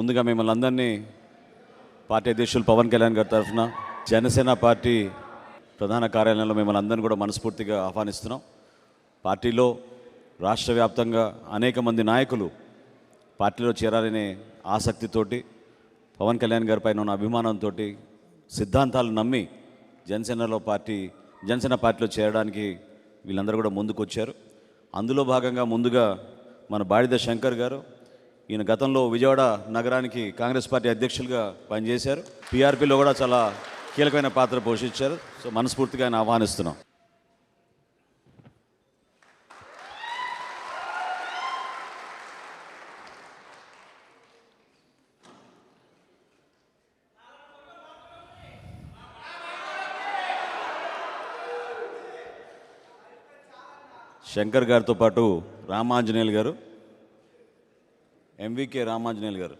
ముందుగా మిమ్మల్ని అందరినీ పార్టీ అధ్యక్షులు పవన్ కళ్యాణ్ గారి తరఫున జనసేన పార్టీ ప్రధాన కార్యాలయంలో మిమ్మల్ని అందరినీ కూడా మనస్ఫూర్తిగా ఆహ్వానిస్తున్నాం. పార్టీలో రాష్ట్ర వ్యాప్తంగా అనేక మంది నాయకులు పార్టీలో చేరాలనే ఆసక్తితోటి పవన్ కళ్యాణ్ గారి పైన ఉన్న అభిమానంతో సిద్ధాంతాలు నమ్మి జనసేన పార్టీలో చేరడానికి వీళ్ళందరూ కూడా ముందుకు వచ్చారు. అందులో భాగంగా ముందుగా మన బాడిద శంకర్ గారు, ఈయన గతంలో విజయవాడ నగరానికి కాంగ్రెస్ పార్టీ అధ్యక్షులుగా పనిచేశారు. పీఆర్పీలో కూడా చాలా కీలకమైన పాత్ర పోషించారు. సో మనస్ఫూర్తిగా ఆయన ఆహ్వానిస్తున్నాం. శంకర్ గారితో పాటు రామాంజనేయులు గారు, ఎంవికే రామాంజనేయులు గారు.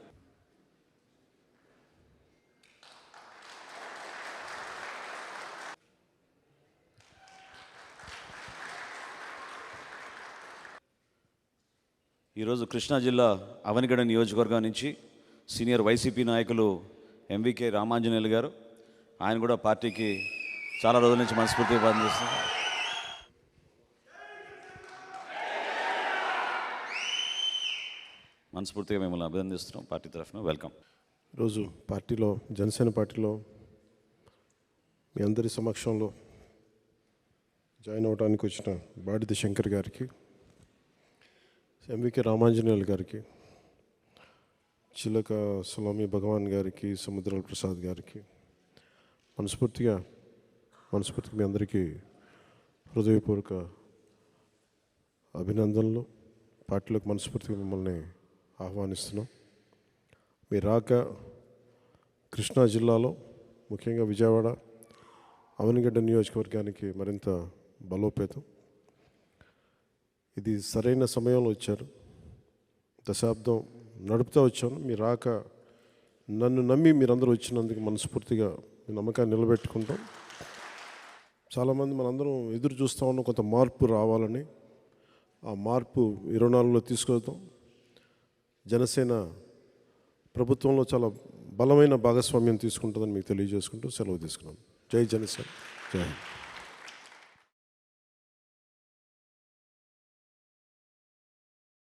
ఈరోజు కృష్ణా జిల్లా అవనిగడ్డ నియోజకవర్గం నుంచి సీనియర్ వైసీపీ నాయకులు ఎంవికే రామాంజనేయులు గారు, ఆయన కూడా పార్టీకి చాలా రోజుల నుంచి మనస్ఫూర్తిగా పనిచేస్తున్నారు. మనస్ఫూర్తిగా మిమ్మల్ని అభినందిస్తున్నాం పార్టీ తరఫున. వెల్కమ్. ఈరోజు పార్టీలో జనసేన పార్టీలో మీ అందరి సమక్షంలో జాయిన్ అవ్వడానికి వచ్చిన బాడిద శంకర్ గారికి, ఎంవికే రామాంజనేయులు గారికి, చిలక సులామి భగవాన్ గారికి, సముద్రాల ప్రసాద్ గారికి మనస్ఫూర్తిగా మీ అందరికీ హృదయపూర్వక అభినందనలు. పార్టీలోకి మనస్ఫూర్తిగా మిమ్మల్ని ఆహ్వానిస్తున్నాం. మీ రాక కృష్ణా జిల్లాలో ముఖ్యంగా విజయవాడ అవనిగడ్డ నియోజకవర్గానికి మరింత బలోపేతం. ఇది సరైన సమయంలో వచ్చారు. దశాబ్దం నడుపుతూ వచ్చాను. మీ రాక నన్ను నమ్మి మీరందరూ వచ్చినందుకు మనస్ఫూర్తిగా మీ నమ్మకాన్ని నిలబెట్టుకుంటాం. చాలామంది మనందరం ఎదురు చూస్తూ ఉన్నాం కొంత మార్పు రావాలని. ఆ మార్పు 24లో తీసుకొద్దాం. జనసేన ప్రభుత్వంలో చాలా బలమైన భాగస్వామ్యం తీసుకుంటుందని మీకు తెలియజేసుకుంటూ సెలవు తీసుకున్నాను. జై జనసేన, జై హింద్.